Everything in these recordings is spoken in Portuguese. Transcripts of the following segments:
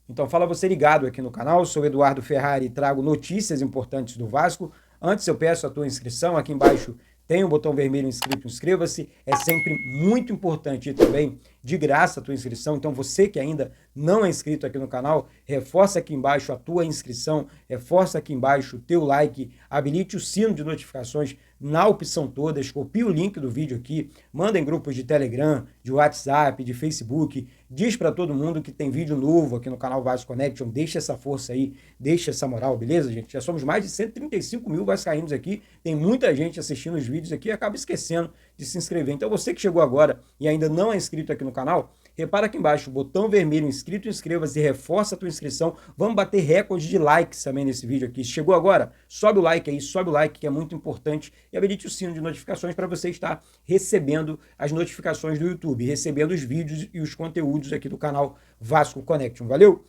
Então fala você ligado aqui no canal, sou Eduardo Ferrari e trago notícias importantes do Vasco. Antes eu peço a tua inscrição, aqui embaixo tem o botão vermelho inscrito, inscreva-se. É sempre muito importante e também de graça a tua inscrição. Então você que ainda não é inscrito aqui no canal, reforça aqui embaixo a tua inscrição, reforça aqui embaixo o teu like, habilite o sino de notificações na opção todas, copie o link do vídeo aqui, manda em grupos de Telegram, de WhatsApp, de Facebook, diz para todo mundo que tem vídeo novo aqui no canal Vasco Connection, deixa essa força aí, deixa essa moral, beleza, gente? Já somos mais de 135 mil vascaínos aqui, tem muita gente assistindo os vídeos aqui e acaba esquecendo de se inscrever. Então você que chegou agora e ainda não é inscrito aqui no canal, repara aqui embaixo, o botão vermelho inscrito, inscreva-se, reforça a tua inscrição. Vamos bater recorde de likes também nesse vídeo aqui. Se chegou agora, sobe o like aí, sobe o like que é muito importante e habilite o sino de notificações para você estar recebendo as notificações do YouTube, recebendo os vídeos e os conteúdos aqui do canal Vasco Connection. Valeu?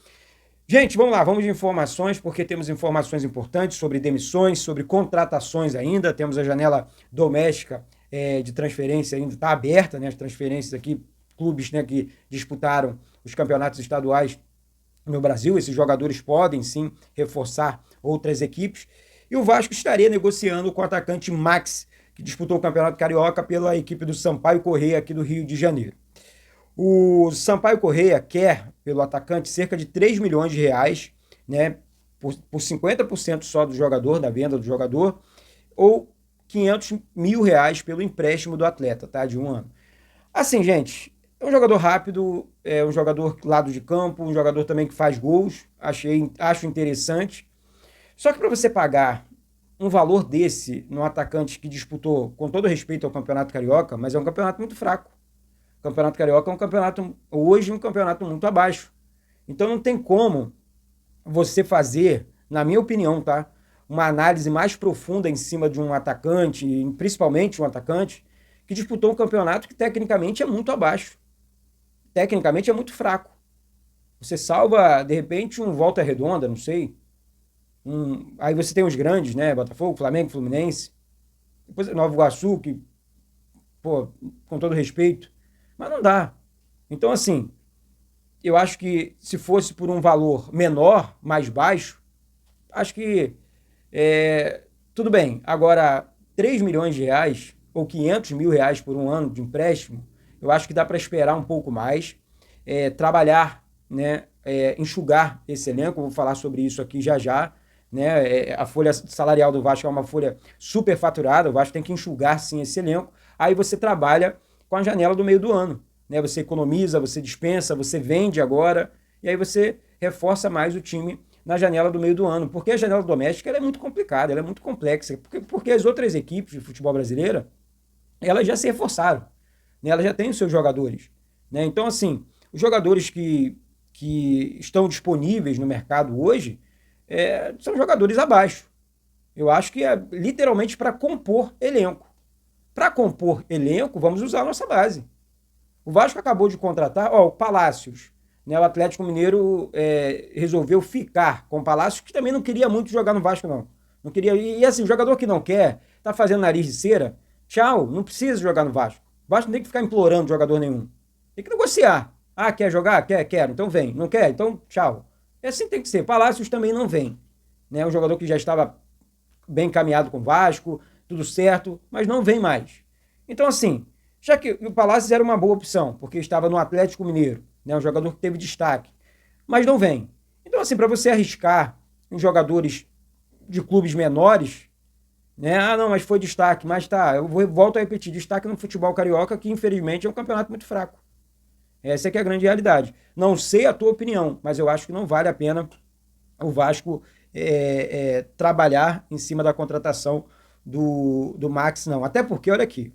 Gente, vamos lá, vamos de informações, porque temos informações importantes sobre demissões, sobre contratações ainda, temos a janela doméstica de transferência ainda está aberta, né, as transferências aqui, clubes, né, que disputaram os campeonatos estaduais no Brasil, esses jogadores podem sim reforçar outras equipes, e o Vasco estaria negociando com o atacante Max, que disputou o Campeonato Carioca pela equipe do Sampaio Corrêa aqui do Rio de Janeiro. O Sampaio Corrêa quer, pelo atacante, cerca de 3 milhões de reais, né, por 50% só do jogador, da venda do jogador, ou 500 mil reais pelo empréstimo do atleta, tá, de um ano. Assim, gente, é um jogador rápido, é um jogador lado de campo, um jogador também que faz gols, acho interessante. Só que para você pagar um valor desse num atacante que disputou, com todo respeito ao Campeonato Carioca, mas é um campeonato muito fraco. O Campeonato Carioca é um campeonato, hoje, um campeonato muito abaixo. Então não tem como você fazer, na minha opinião, tá, uma análise mais profunda em cima de um atacante, principalmente um atacante, que disputou um campeonato que tecnicamente é muito abaixo. Tecnicamente é muito fraco. Você salva, de repente, um Volta Redonda, não sei. Aí você tem os grandes, né? Botafogo, Flamengo, Fluminense. Depois Nova Iguaçu, que, pô, com todo respeito, mas não dá. Então, assim, eu acho que se fosse por um valor menor, mais baixo, acho que tudo bem. Agora, 3 milhões de reais ou 500 mil reais por um ano de empréstimo, eu acho que dá para esperar um pouco mais, trabalhar, né, enxugar esse elenco, eu vou falar sobre isso aqui já já, né, a folha salarial do Vasco é uma folha superfaturada, o Vasco tem que enxugar sim esse elenco, aí você trabalha com a janela do meio do ano, né, você economiza, você dispensa, você vende agora, e aí você reforça mais o time na janela do meio do ano, porque a janela doméstica ela é muito complicada, ela é muito complexa, porque as outras equipes de futebol brasileira, elas já se reforçaram, né? Elas já têm os seus jogadores, né? Então, assim, os jogadores que estão disponíveis no mercado hoje são jogadores abaixo. Eu acho que é literalmente para compor elenco. Para compor elenco, vamos usar a nossa base. O Vasco acabou de contratar, o Palácios, né? O Atlético Mineiro resolveu ficar com o Palácios, que também não queria muito jogar no Vasco, não. Não queria. E assim, o jogador que não quer, tá fazendo nariz de cera, tchau, não precisa jogar no Vasco. O Vasco não tem que ficar implorando jogador nenhum. Tem que negociar. Ah, quer jogar? Quero. Então vem. Não quer? Então tchau. É assim que tem que ser. Palácios também não vem. Né? Um jogador que já estava bem encaminhado com o Vasco, tudo certo, mas não vem mais. Então, assim, já que o Palácios era uma boa opção, porque estava no Atlético Mineiro, né? Um jogador que teve destaque, mas não vem. Então, assim, para você arriscar em jogadores de clubes menores, né? Ah, não, mas foi destaque, mas tá, volto a repetir, destaque no futebol carioca, que infelizmente é um campeonato muito fraco. Essa é que é a grande realidade. Não sei a tua opinião, mas eu acho que não vale a pena o Vasco trabalhar em cima da contratação do Max, não. Até porque, olha aqui,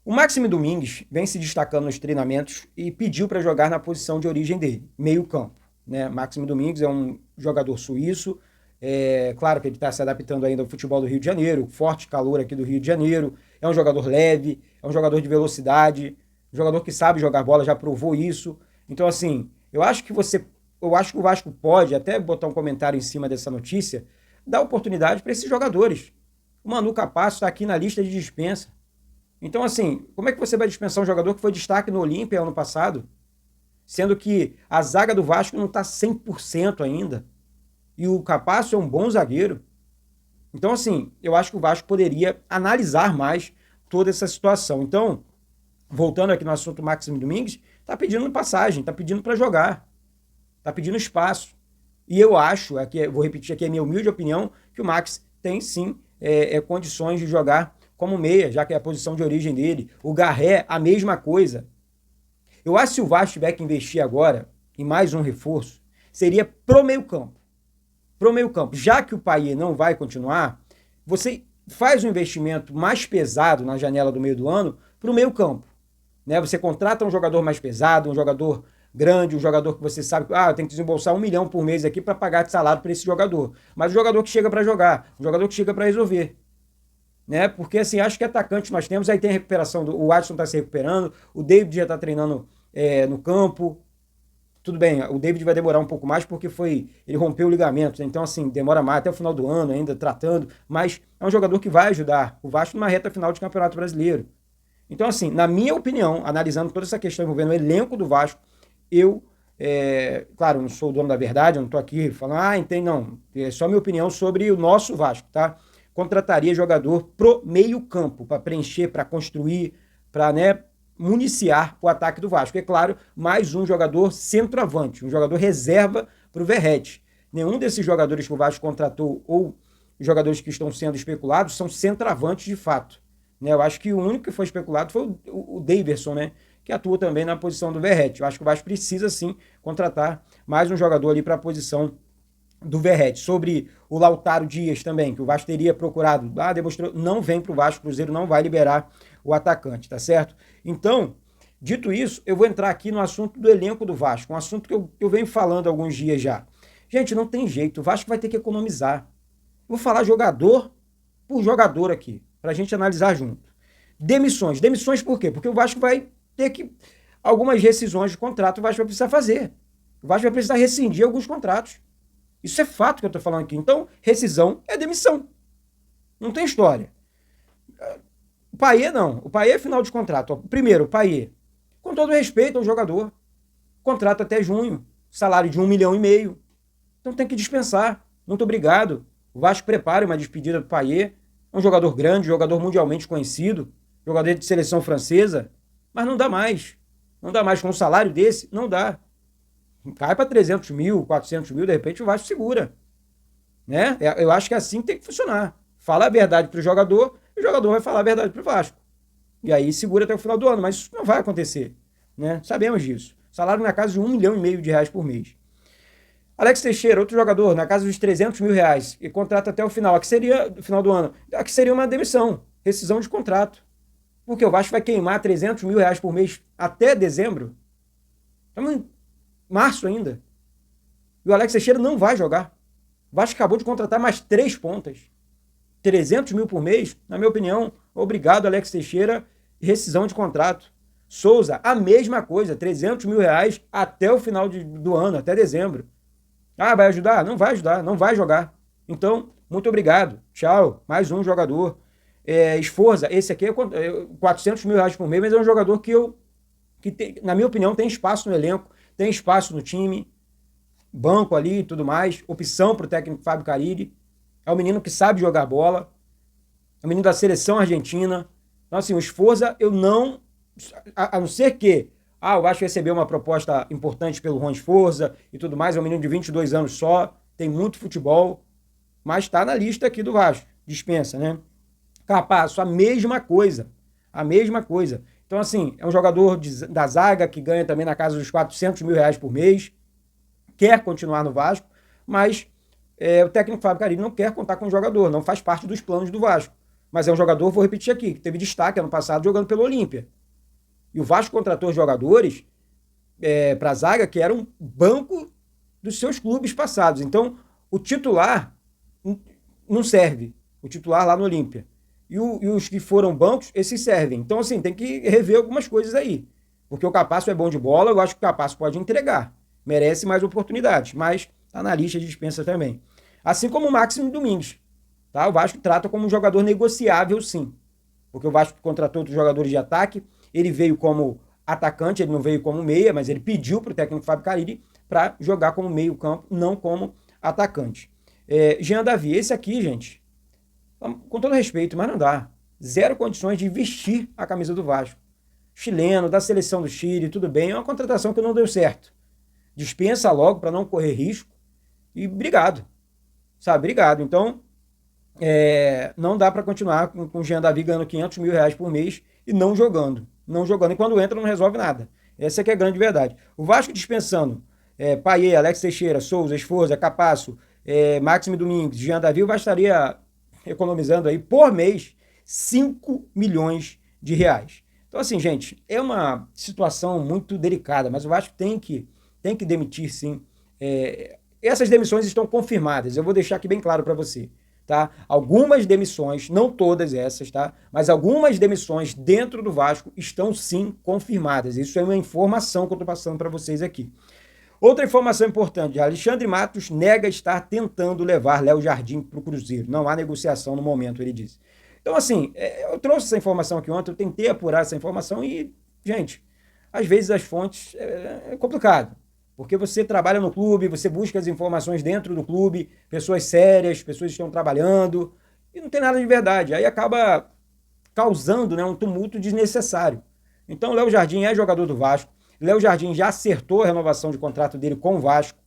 o Maxime Domingues vem se destacando nos treinamentos e pediu para jogar na posição de origem dele, meio campo. Né? Maxime Domingues é um jogador suíço, claro que ele está se adaptando ainda ao futebol do Rio de Janeiro, forte calor aqui do Rio de Janeiro, é um jogador leve, é um jogador de velocidade, um jogador que sabe jogar bola, já provou isso. Então, assim, eu acho que o Vasco pode, até botar um comentário em cima dessa notícia, dar oportunidade para esses jogadores. O Manu Capasso está aqui na lista de dispensa. Então, assim, como é que você vai dispensar um jogador que foi destaque no Olímpia ano passado? sendo que a zaga do Vasco não está 100% ainda. E o Capasso é um bom zagueiro. Então, assim, eu acho que o Vasco poderia analisar mais toda essa situação. Então, voltando aqui no assunto Máximo Domingues, tá pedindo passagem, tá pedindo para jogar, tá pedindo espaço. E eu acho, aqui, vou repetir aqui a minha humilde opinião, que o Max tem sim condições de jogar como meia, já que é a posição de origem dele. O Garré, a mesma coisa. Eu acho que se o Vasco tiver que investir agora em mais um reforço, seria pro meio campo. Pro meio campo. Já que o Payet não vai continuar, você faz um investimento mais pesado na janela do meio do ano pro meio campo. Né? Você contrata um jogador mais pesado, um jogador grande, um jogador que você sabe que tem que desembolsar 1 milhão por mês aqui para pagar de salário para esse jogador. Mas o jogador que chega para jogar, um jogador que chega para resolver. Né? Porque assim, acho que atacante nós temos, aí tem a recuperação, o Adson está se recuperando, o David já está treinando no campo. Tudo bem, o David vai demorar um pouco mais porque ele rompeu o ligamento, né? Então assim, demora mais até o final do ano ainda tratando, mas é um jogador que vai ajudar o Vasco numa reta final de Campeonato Brasileiro. Então assim, na minha opinião, analisando toda essa questão envolvendo o elenco do Vasco, eu, claro, não sou o dono da verdade, eu não estou aqui falando, entende, não, é só minha opinião sobre o nosso Vasco, tá? Contrataria jogador pro meio campo, para preencher, para construir, para, né, municiar o ataque do Vasco. É claro, mais um jogador centroavante, um jogador reserva para o Verratti. Nenhum desses jogadores que o Vasco contratou ou os jogadores que estão sendo especulados são centroavantes de fato. Né? Eu acho que o único que foi especulado foi o Daverson, né? Que atua também na posição do Verratti. Eu acho que o Vasco precisa sim contratar mais um jogador ali para a posição do Verratti. Sobre o Lautaro Dias também, que o Vasco teria procurado, demonstrou, não vem para o Vasco, o Cruzeiro não vai liberar o atacante, tá certo? Então, dito isso, eu vou entrar aqui no assunto do elenco do Vasco, um assunto que eu venho falando há alguns dias já. Gente, não tem jeito, o Vasco vai ter que economizar. Eu vou falar jogador por jogador aqui, para a gente analisar junto. Demissões. Demissões por quê? Porque o Vasco vai ter que... Algumas rescisões de contrato o Vasco vai precisar fazer. O Vasco vai precisar rescindir alguns contratos. Isso é fato que eu estou falando aqui. Então, rescisão é demissão. Não tem história. O Payet não. O Payet é final de contrato. Primeiro, o Payet, com todo respeito ao jogador, contrato até junho, salário de 1,5 milhão. Então tem que dispensar. Muito obrigado. O Vasco prepara uma despedida do Payet. É um jogador grande, jogador mundialmente conhecido, jogador de seleção francesa, mas não dá mais. Não dá mais com um salário desse, não dá. Cai para 300 mil, 400 mil, de repente o Vasco segura. Né? Eu acho que é assim que tem que funcionar. Fala a verdade para o jogador, e o jogador vai falar a verdade para o Vasco. E aí segura até o final do ano, mas isso não vai acontecer. Né? Sabemos disso. Salário na casa de 1,5 milhão de reais por mês. Alex Teixeira, outro jogador, na casa dos 300 mil reais, e contrata até o final. Aqui seria, no final do ano, aqui seria uma demissão, rescisão de contrato. Porque o Vasco vai queimar 300 mil reais por mês até dezembro. Estamos em março ainda. E o Alex Teixeira não vai jogar. O Vasco acabou de contratar mais 3 pontas. 300 mil por mês, na minha opinião, obrigado, Alex Teixeira, rescisão de contrato. Souza, a mesma coisa, 300 mil reais até o final do ano, até dezembro. Vai ajudar? Não vai ajudar, não vai jogar. Então, muito obrigado. Tchau. Mais um jogador. Esforza, esse aqui é 400 mil reais por mês, mas é um jogador que tem, na minha opinião, tem espaço no elenco, tem espaço no time, banco ali e tudo mais, opção para o técnico Fábio Carille. É um menino que sabe jogar bola, é um menino da seleção argentina. Então, assim, o Esforza, eu não... A não ser que o Vasco recebeu uma proposta importante pelo Juan Esforza e tudo mais, é um menino de 22 anos só, tem muito futebol, mas está na lista aqui do Vasco, dispensa, né? Capasso, a mesma coisa. Então, assim, é um jogador da zaga que ganha também na casa dos 400 mil reais por mês, quer continuar no Vasco, mas o técnico Fábio Carille não quer contar com o jogador, não faz parte dos planos do Vasco. Mas é um jogador, vou repetir aqui, que teve destaque ano passado jogando pelo Olímpia. E o Vasco contratou jogadores para a zaga que eram banco dos seus clubes passados. Então, o titular não serve. O titular lá no Olímpia. E os que foram bancos, esses servem. Então, assim, tem que rever algumas coisas aí. Porque o Capasso é bom de bola, eu acho que o Capasso pode entregar. Merece mais oportunidades, mas está na lista de dispensa também. Assim como o Máximo Domingues. Tá? O Vasco trata como um jogador negociável, sim. Porque o Vasco contratou outros jogadores de ataque, ele veio como atacante, ele não veio como meia, mas ele pediu para o técnico Fábio Carille para jogar como meio campo, não como atacante. Jean Davi, esse aqui, gente, com todo respeito, mas não dá. Zero condições de vestir a camisa do Vasco. Chileno, da seleção do Chile, tudo bem, é uma contratação que não deu certo. Dispensa logo para não correr risco e obrigado. Sabe, obrigado. Então, não dá para continuar com o Jean Davi ganhando R$500 mil por mês e não jogando. Não jogando. E quando entra, não resolve nada. Essa que é a grande verdade. O Vasco dispensando Payet, Alex Teixeira, Souza, Esforza, Capasso, Maxime Domingues, Jean Davi, o Vasco estaria economizando aí por mês R$5 milhões. Então, assim, gente, é uma situação muito delicada, mas o Vasco tem que demitir, sim. Essas demissões estão confirmadas, eu vou deixar aqui bem claro para você. Tá? Algumas demissões, não todas essas, tá? Mas algumas demissões dentro do Vasco estão sim confirmadas. Isso é uma informação que eu estou passando para vocês aqui. Outra informação importante, Alexandre Matos nega estar tentando levar Léo Jardim para o Cruzeiro. Não há negociação no momento, ele disse. Então, assim, eu trouxe essa informação aqui ontem, eu tentei apurar essa informação e, gente, às vezes as fontes é complicado. Porque você trabalha no clube, você busca as informações dentro do clube, pessoas sérias, pessoas que estão trabalhando, e não tem nada de verdade. Aí acaba causando, né, um tumulto desnecessário. Então, Léo Jardim é jogador do Vasco. Léo Jardim já acertou a renovação de contrato dele com o Vasco.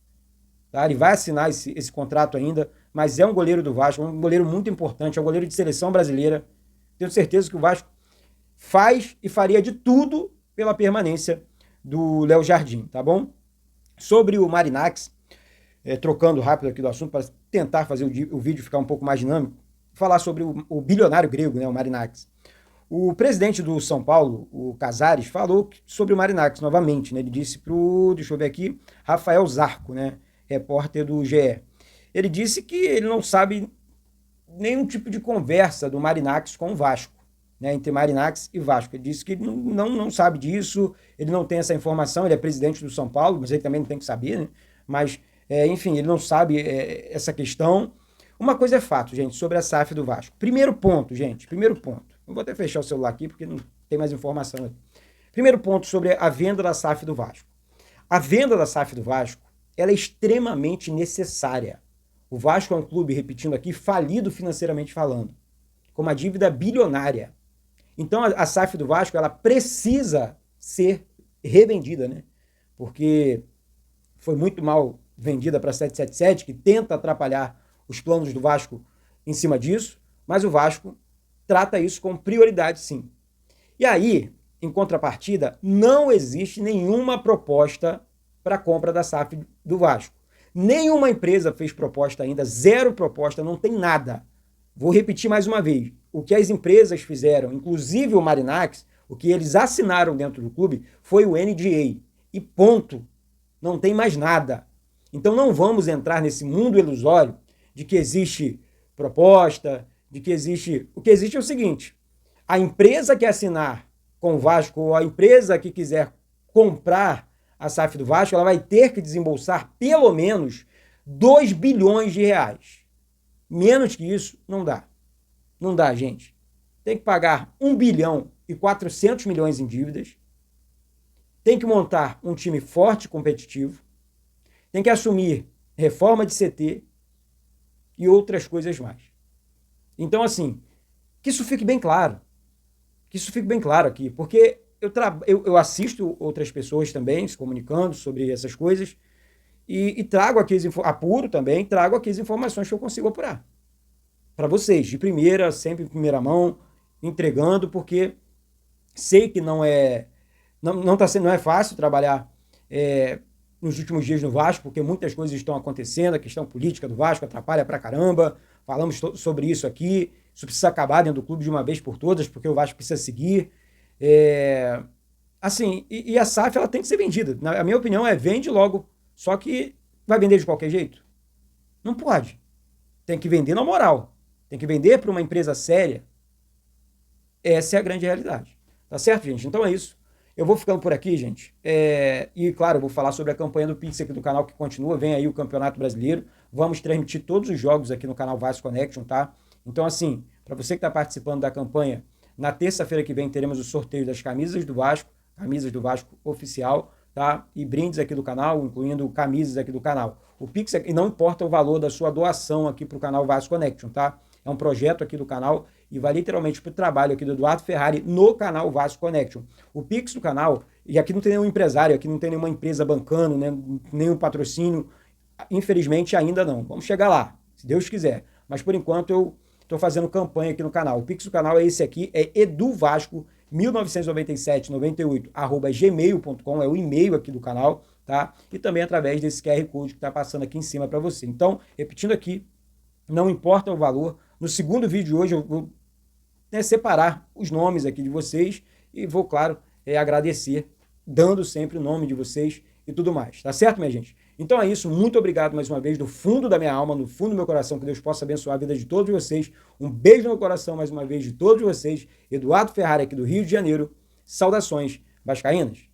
Tá? Ele vai assinar esse contrato ainda, mas é um goleiro do Vasco, um goleiro muito importante, é um goleiro de seleção brasileira. Tenho certeza que o Vasco faz e faria de tudo pela permanência do Léo Jardim, tá bom? Sobre o Marinakis, trocando rápido aqui do assunto para tentar fazer o vídeo ficar um pouco mais dinâmico, falar sobre o bilionário grego, né, o Marinakis. O presidente do São Paulo, o Casares, falou sobre o Marinakis novamente, né? Ele disse deixa eu ver aqui, Rafael Zarco, né, repórter do GE. Ele disse que ele não sabe nenhum tipo de conversa do Marinakis com o Vasco, né, entre Marinakis e Vasco. Ele disse que não sabe disso, ele não tem essa informação, ele é presidente do São Paulo, mas ele também não tem que saber, né? Mas, enfim, ele não sabe essa questão. Uma coisa é fato, gente, sobre a SAF do Vasco. Primeiro ponto, gente, Eu vou até fechar o celular aqui, porque não tem mais informação aqui. Primeiro ponto sobre a venda da SAF do Vasco. A venda da SAF do Vasco, ela é extremamente necessária. O Vasco é um clube, repetindo aqui, falido financeiramente falando, com uma dívida bilionária. Então a SAF do Vasco, ela precisa ser revendida, né? Porque foi muito mal vendida para a 777, que tenta atrapalhar os planos do Vasco em cima disso, mas o Vasco trata isso com prioridade, sim. E aí, em contrapartida, não existe nenhuma proposta para a compra da SAF do Vasco. Nenhuma empresa fez proposta ainda, zero proposta, não tem nada. Vou repetir mais uma vez. O que as empresas fizeram, inclusive o Marinakis, o que eles assinaram dentro do clube, foi o NDA. E ponto. Não tem mais nada. Então não vamos entrar nesse mundo ilusório de que existe proposta, de que existe... O que existe é o seguinte, a empresa que assinar com o Vasco, ou a empresa que quiser comprar a SAF do Vasco, ela vai ter que desembolsar pelo menos R$2 bilhões. Menos que isso, não dá. Não dá, gente. Tem que pagar 1 bilhão e 400 milhões em dívidas. Tem que montar um time forte e competitivo. Tem que assumir reforma de CT e outras coisas mais. Então, assim, que isso fique bem claro. Que isso fique bem claro aqui. Porque eu assisto outras pessoas também se comunicando sobre essas coisas e trago aqui, apuro também, trago aqui as informações que eu consigo apurar. Para vocês, de primeira, sempre em primeira mão, entregando, porque sei que não é fácil trabalhar nos últimos dias no Vasco, porque muitas coisas estão acontecendo, a questão política do Vasco atrapalha pra caramba, falamos sobre isso aqui, isso precisa acabar dentro do clube de uma vez por todas, porque o Vasco precisa seguir. Assim, e a SAF ela tem que ser vendida. A minha opinião vende logo, só que vai vender de qualquer jeito? Não pode. Tem que vender na moral. Tem que vender para uma empresa séria. Essa é a grande realidade. Tá certo, gente? Então é isso. Eu vou ficando por aqui, gente. E, claro, eu vou falar sobre a campanha do Pix aqui do canal que continua. Vem aí o Campeonato Brasileiro. Vamos transmitir todos os jogos aqui no canal Vasco Connection, tá? Então, assim, para você que está participando da campanha, na terça-feira que vem teremos o sorteio das camisas do Vasco, camisas do Vasco oficial, tá? E brindes aqui do canal, incluindo camisas aqui do canal. O Pix, e não importa o valor da sua doação aqui para o canal Vasco Connection, tá? É um projeto aqui do canal e vai literalmente para o trabalho aqui do Eduardo Ferrari no canal Vasco Connection. O Pix do canal, e aqui não tem nenhum empresário, aqui não tem nenhuma empresa bancando, né, nenhum patrocínio, infelizmente ainda não. Vamos chegar lá, se Deus quiser. Mas por enquanto eu estou fazendo campanha aqui no canal. O Pix do canal é esse aqui, é eduvasco199798@gmail.com, é o e-mail aqui do canal, tá? E também através desse QR Code que está passando aqui em cima para você. Então, repetindo aqui, não importa o valor, no segundo vídeo de hoje eu vou separar os nomes aqui de vocês e vou, claro, agradecer, dando sempre o nome de vocês e tudo mais. Tá certo, minha gente? Então é isso. Muito obrigado mais uma vez, do fundo da minha alma, no fundo do meu coração, que Deus possa abençoar a vida de todos vocês. Um beijo no meu coração mais uma vez de todos vocês. Eduardo Ferrari aqui do Rio de Janeiro. Saudações vascaínas.